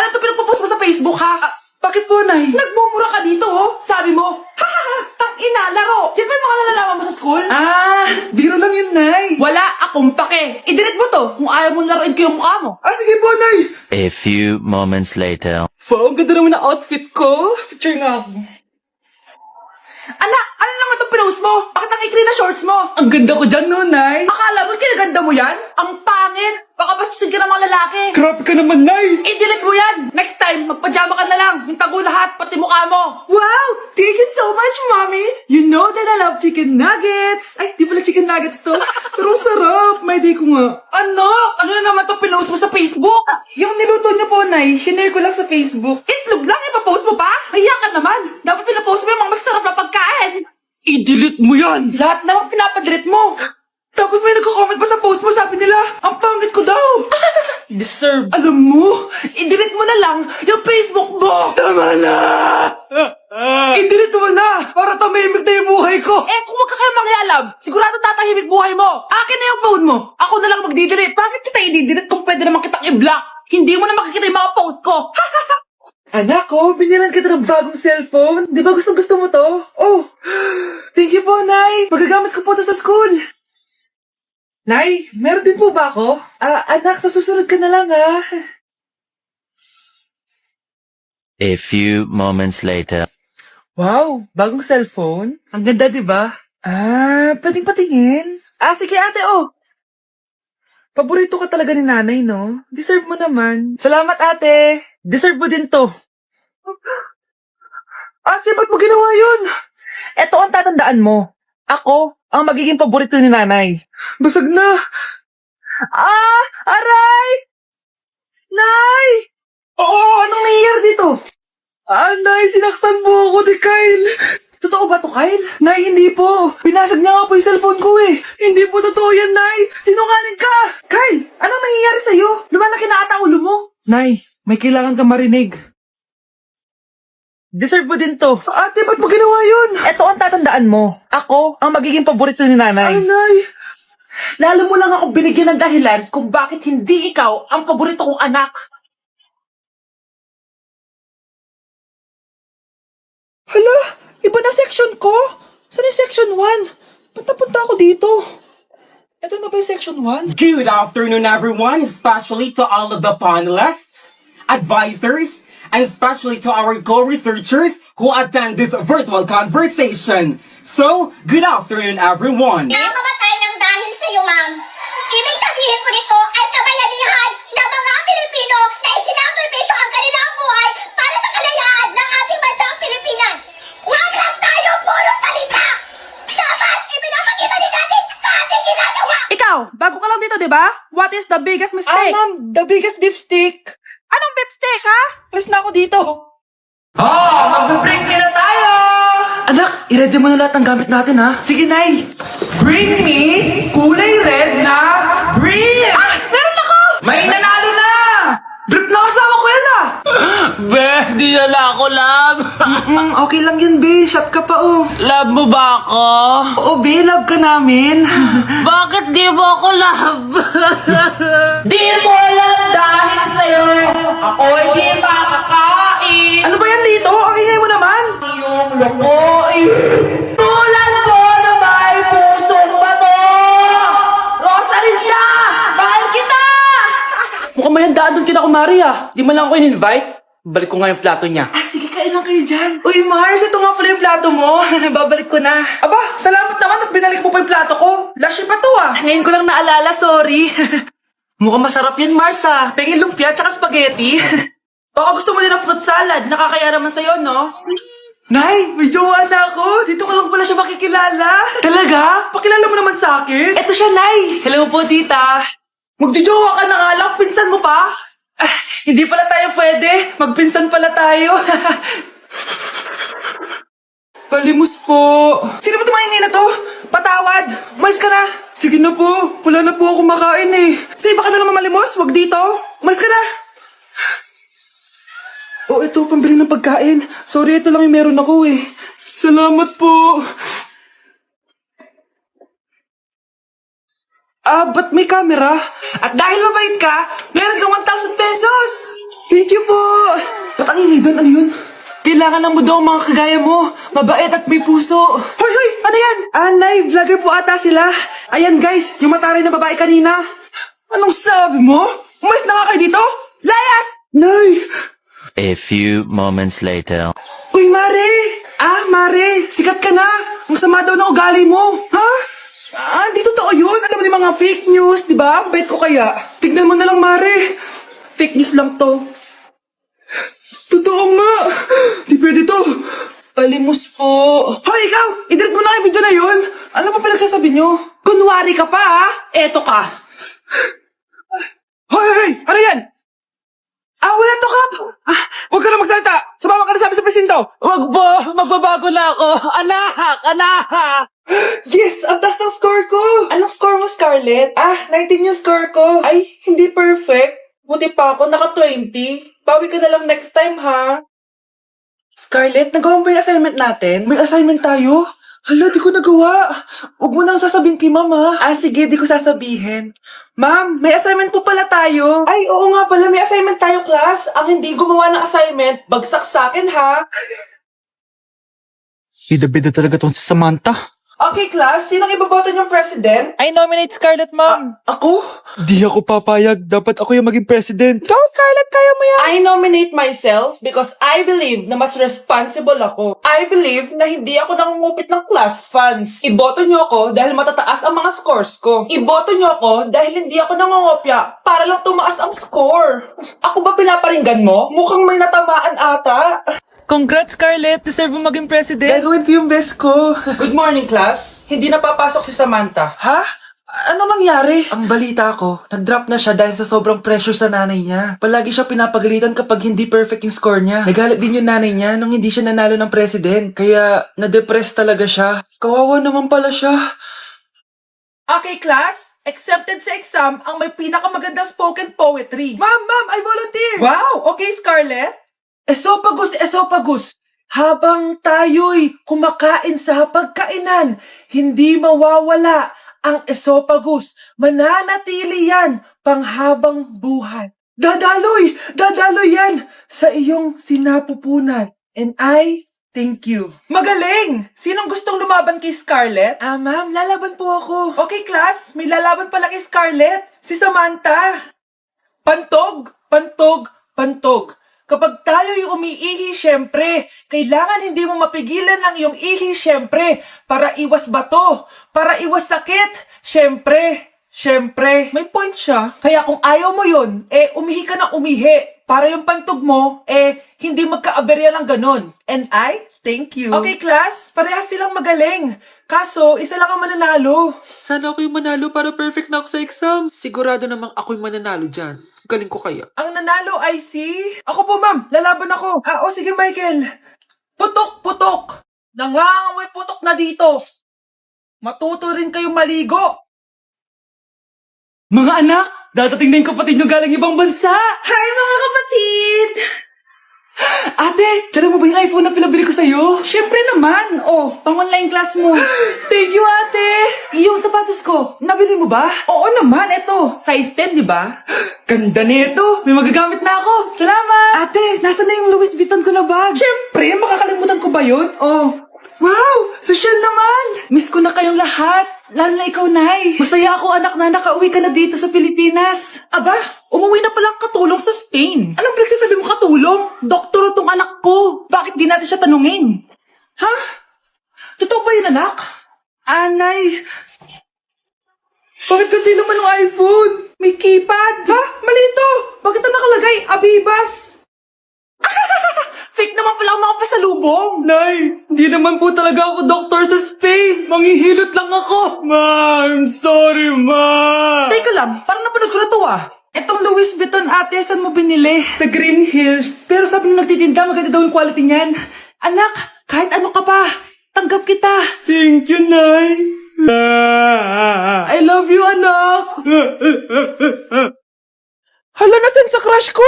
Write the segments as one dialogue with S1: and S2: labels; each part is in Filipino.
S1: Ano to pinagpo-post mo sa Facebook, ha?
S2: Bakit po, Nay?
S1: Nagmumura ka dito, oh. Sabi mo, tang-ina, laro. Yan ba yung mga nalalaman mo sa school?
S2: Biro lang yun, Nay.
S1: Wala akong pake. I-delete mo to kung ayaw mo laruin ko yung mukha mo.
S2: Sige po, Nay.
S3: A few moments later.
S2: Wow, ang ganda naman ng outfit ko. Picture nga ako.
S1: Anak, ano naman itong pinost mo? Bakit ang ikli na shorts mo?
S2: Ang ganda ko dyan, no, Nay?
S1: Akala mo kinaganda mo yan? Ang pangit. Baka bastusin ka ng mga lalaki.
S2: Grabe ka naman, Nay.
S1: I-delete mo yan. Next time, magpajama ka na lang. Yung tago lahat, pati mukha mo.
S2: Wow! Thank you so much, Mommy! You know that I love chicken nuggets! Ay, di pala chicken nuggets to. Pero sarap! May day ko nga.
S1: Anak, ano na naman itong pinost mo sa Facebook?
S2: Yung niluto niyo po, Nay, shinare ko lang sa Facebook.
S1: Itlog lang, ipapost mo pa? Hiya ka naman. Dapat pinapost mo yung mga masarap na pagkain.
S2: I-delete mo yan!
S1: Lahat na lang pinapadelete mo.
S2: Tapos may nagko-comment pa sa post mo, sabi nila, ang pangit ko daw!
S1: Deserve.
S2: Alam mo,
S1: I-delete mo na lang yung Facebook mo.
S2: tama na! I-delete mo na! Para tumimik na yung buhay ko!
S1: Eh, kung wag ka kayo mangyalam, sigurado tatahimik buhay mo.
S2: Akin na yung phone mo!
S1: Ako na lang magdi-delete. Bakit kita i-delete kung pwede naman kitang i-block? Hindi mo na makikita yung mga post ko.
S2: Anak ko, binilan kita ng bagong cellphone. Di ba gusto mo to? Oh, thank you po, Nay. Magagamit ko po to sa school. Nay, meron din po ba ako? Anak, sa susunod ka na lang, ha?
S3: A few moments later.
S2: Wow, bagong cellphone? Ang ganda, di ba? Pwedeng patingin? Sige ate, oh. Paborito ka talaga ni nanay, no? Deserve mo naman. Salamat, ate. Deserve mo din to. Ate, ba't mo ginawa yun? Eto ang tatandaan mo. Ako ang magiging paborito ni nanay. Basag na. Aray! Nay! Oo, anong nangyayari dito? Nay, sinaktan mo ako ni Kyle. Totoo ba to, Kyle? Nay, hindi po. Pinasag niya nga po yung cellphone ko eh. Hindi po totoo yan, Nay. Sinungaling ka. Kyle, anong nangyayari sa'yo? Lumalaki na ata ulo mo. Nay, may kailangan ka marinig. Deserve mo din to. Ate, ba't mo ginawa yun? Eto ang tatandaan mo. Ako ang magiging paborito ni nanay. Nay.
S1: Lalo mo lang ako binigyan ng dahilan kung bakit hindi ikaw ang paborito kong anak.
S2: Hala, iba na section ko. Saan yung section 1? Ba't napunta ako dito? Ito na ba yung section 1?
S4: Good afternoon, everyone, especially to all of the panelists, advisors, and especially to our co-researchers who attend this virtual conversation. So, good afternoon, everyone.
S5: Namamatay ng dahil sa iyo, ma'am. Ibig sabihin po nito ay kabayanihan ng mga Pilipino na isinakripisyo ang kanilang buhay para sa kalayaan ng ating bansang Pilipinas. Huwag lang tayo puro salita! Dapat ipinapakita din natin sa ating ginagawa!
S1: Ikaw, bago ka lang dito, di ba? What is the biggest mistake?
S2: Ma'am, the biggest beef stick.
S1: Anong beef steak, ha?
S2: Alas na ako dito.
S1: Mag-break na tayo!
S2: Anak, i-ready mo na lahat ng gamit natin, ha? Sige, Nay. Bring me kulay red na brief!
S1: Meron ako!
S2: May nanalo na! Brief na kasama ko yan, ah!
S6: Be, di na lang ako, love.
S2: Okay lang yan, be. Shop ka pa, oh.
S6: Love mo ba ako?
S2: Oo, be. Love ka namin.
S6: Bakit di mo ako love?
S1: Di mo alam dahil sa'yo, ako'y di makakain.
S2: Ano ba yan, Lito? Ang ingay mo naman.
S1: Yung loko'y tulad ko na may pusong bato. Rosalinda, mahal kita!
S2: Mukhang may handaan doon kina Kumari, ah. Di man lang ako in-invite. Balik ko nga yung plato niya. Sige, kain lang kayo dyan. Uy, Mars, ito nga pala yung plato mo. Babalik ko na. Aba, salamat naman at binalik mo pa yung plato ko. Lashy pa to, ah. Ngayon ko lang naalala, sorry. Mukhang masarap yan, Mars, ah. Pengin lumpia tsaka spaghetti. Baka gusto mo din ng fruit salad. Nakakaya naman sa'yo, no? Nay, may jowa na ako. Dito ko lang pala siya makikilala. Talaga? Pakilala mo naman sa akin. Eto siya, Nay. Hello po, tita. Magjojowa ka na nga lang. Pinsan mo pa? Hindi pala tayo pwede. Magpinsan pala tayo. Palimos po. Sino ba tumahingay na to? Patawad. Umalis ka na. Sige na po. Wala na po ako makain eh. Sige, baka na naman malimos. Wag dito. Umalis ka na. Oh, ito, pambili ng pagkain. Sorry, ito lang yung meron ako eh. Salamat po. Ba't may camera? At dahil mabait ka, meron kang 1,000 pesos. Thank you po. Brandon, ano yun? Kailangan lang mo daw ang mga kagaya mo. Mabait at may puso. Hoy, hoy! Ano yan? Nay, vlogger po ata sila. Ayan guys, yung mataray na babae kanina. Anong sabi mo? Umayos na nga kayo dito? Layas! Nay!
S3: A few moments later.
S2: Uy, Mare! Mare, sikat ka na. Ang sama daw ng ugali mo. Ha? Di totoo yun. Alam mo yung mga fake news, di ba? Bait ko kaya. Tignan mo na lang, Mare. Fake news lang to. Totoo nga. Di pwede to. Palimos po. Hoy, ikaw! I-delete mo na yung video na yun. Ano pa pinagsasabi nyo? Kunwari ka pa, ha? Eto ka. Hoy, hoy! Ano yan? Wala to, Kap! Huwag ka na magsalita! Sumama ka na sabi sa presinto!
S6: Wag po! Magbabago na ako! Anak!
S2: Yes! Ang taas ng score ko! Anong score mo, Scarlett? 19 yung score ko. Ay, hindi perfect. Buti pa ako, naka 20. Bawi ka na lang next time, ha? Scarlett, nagawa mo ba yung assignment natin? May assignment tayo? Hala, di ko nagawa. Huwag mo nang sasabihin kay Mama. Sige, di ko sasabihin. Ma'am, may assignment po pala tayo. Ay, oo nga pala, may assignment tayo, class. Ang hindi gumawa ng assignment, bagsak sa akin, ha? Bida-bida talaga tong si Samantha. Okay, class. Sinong iboboto niyong president? I nominate Scarlett, ma'am. Ako?
S7: Di ako papayag. Dapat ako yung maging president.
S2: Go, Scarlett! Kaya mo yan! I nominate myself because I believe na mas responsible ako. I believe na hindi ako nangungupit ng class funds. Iboto niyo ako dahil matataas ang mga scores ko. Iboto niyo ako dahil hindi ako nangungopya para lang tumaas ang score. Ako ba pinaparinggan mo? Mukhang may natamaan ata.
S7: Congrats, Scarlett! Deserve mo maging president!
S2: Gagawin ko yung best ko. Good morning, class. Hindi na papasok si Samantha. Ha? Ano nangyari? Ang balita ko, nag-drop na siya dahil sa sobrang pressure sa nanay niya. Palagi siya pinapagalitan kapag hindi perfect yung score niya. Nagalit din yung nanay niya nung hindi siya nanalo ng president. Kaya, na-depress talaga siya. Kawawa naman pala siya. Okay, class. Accepted sa exam ang may pinakamagandang spoken poetry. Ma'am, I volunteer! Wow! Okay, Scarlett. Esophagus. Habang tayo'y kumakain sa pagkainan, hindi mawawala ang esophagus. Mananatili yan panghabang buhay. Dadaloy yan sa iyong sinapupunan. And I thank you. Magaling! Sinong gustong lumaban kay Scarlett? Ma'am, lalaban po ako. Okay, class, may lalaban pala kay Scarlett. Si Samantha. Pantog. Kapag tayo'y umiihi, syempre, kailangan hindi mo mapigilan ang iyong ihi, syempre, para iwas bato, para iwas sakit, syempre, may point siya. Kaya kung ayaw mo yun, umihi ka na umihi, para yung pantog mo, hindi magka-aberya lang ganun. And I thank you. Okay, class, parehas silang magaling. Kaso, isa lang ang mananalo.
S7: Sana ako yung manalo para perfect na ako sa exam. Sigurado namang ako yung mananalo dyan. Galing ko kaya.
S2: Ang nanalo ay si... Ako po, ma'am. Lalaban ako. Sige, Michael. Putok. Nangangamoy putok na dito. Matuto rin kayong maligo. Mga anak, dadating na yung kapatid nyo galing ibang bansa. Hi, mga kapatid! Ate, dala mo ba yung iPhone na pinabili ko sa'yo? Siyempre naman. Pang-online class mo. Thank you, ate. Yung sapatos ko, nabili mo ba? Oo naman, eto. Size 10, di ba? Ganda nito. May magagamit na ako. Salamat. Ate, nasa na yung Louis Vuitton ko na bag? Siyempre, makakalimutan ko ba yun? Wow! Social naman! Miss ko na kayong lahat. Lalo na ikaw, Nay. Masaya ako, anak, na nakauwi ka na dito sa Pilipinas. Aba, umuwi na palang katulong sa Spain. Anong pinagsasabi mo katulong? Doktor tong anak ko. Bakit di natin siya tanungin? Ha? Totoo ba yun, anak? Nay. Bakit ganti naman ng iPhone? May keypad. Ha? Mali ito. Bakit na nakalagay? Abibas. Fake naman pala ang mga pasalubong. Nay, hindi naman po talaga ako doktor sa Spain. Manghihilot lang ako. Ma, I'm sorry, ma. Teka lang, parang napanood ko na to Etong Louis Vuitton, ate, saan mo binili? Sa Green Hills. Pero sabi nung nagtitinda, maganda daw yung quality niyan. Anak, kahit ano ka pa, tanggap kita. Thank you, Nay. I love you, anak. Hala, nasan sa crush ko?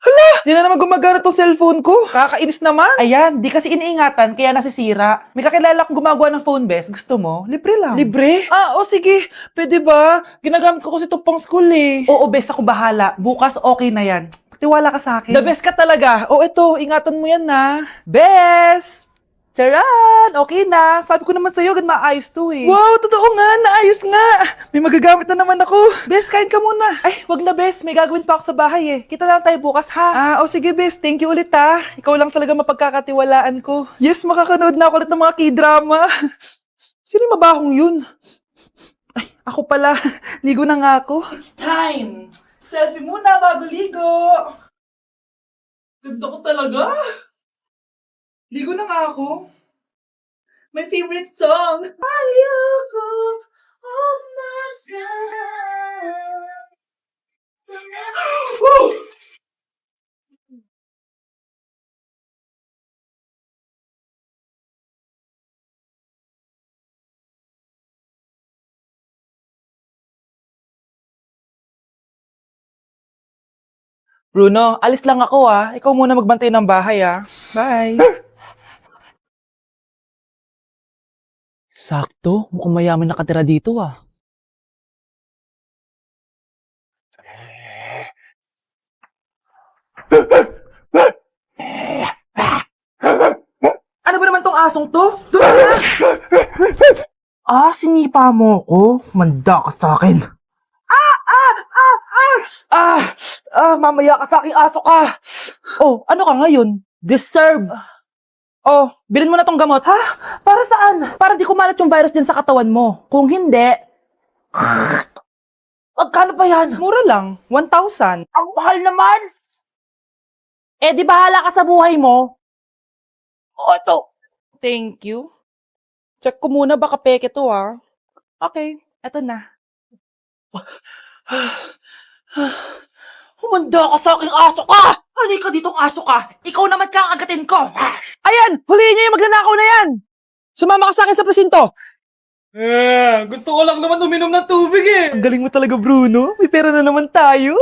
S2: Hala! Di na naman gumagana tong cellphone ko. Kakainis naman. Ayan, di kasi iniingatan kaya nasisira. May kakilala akong gumagawa ng phone best. Gusto mo? Libre lang. Libre? Sige. Pwede ba? Ginagamit ko kasi ito pang school eh. Oo, best ako bahala. Bukas okay na yan. Tiwala ka sa akin. The best ka talaga. Oh, eto, ingatan mo yan na. Best! Charan! Okay na. Sabi ko naman sa'yo, gan maayos to eh. Wow, totoo nga. Naayos nga. May magagamit na naman ako. Bes, kain ka muna. Ay, wag na Bes. May gagawin pa ako sa bahay eh. Kita lang tayo bukas ha. Oh sige Bes. Thank you ulit ha. Ikaw lang talaga mapagkakatiwalaan ko. Yes, makakanood na ako ulit ng mga k-drama. Sino yung mabahong yun? Ay, ako pala. Ligo na nga ako. It's time. Selfie muna bago ligo. Ganda ko talaga. Ligo na nga ako. My favorite song. Ayoko umasan. Woo! Bruno, alis lang ako ah. Ikaw muna magbantay ng bahay ah. Bye. Sakto, mukhang mayaman nakatira dito ah. Ano ba naman tong asong to? Doon na! Sinipa mo ko? Manda ka sa akin. Mamaya ka sa aking aso ka. Oh, ano ka ngayon? Deserve. Oh, bilhin mo na tong gamot. Ha? Para saan? Para di kumalat yung virus din sa katawan mo. Kung hindi... Magkano pa yan? Mura lang. 1,000. Ang mahal naman! Eh, di bahala ka sa buhay mo. O, ito. Thank you. Check ko muna, baka peke to ah. Okay, eto na. Humanda ka sa aking aso ka! Halika ditong aso ka! Ikaw naman kakagatin ko! Ayan! Huliin niyo yung magnanakaw na yan! Sumama ka sa akin sa presinto!
S7: Gusto ko lang naman uminom ng tubig eh.
S2: Ang galing mo talaga, Bruno. May pera na naman tayo.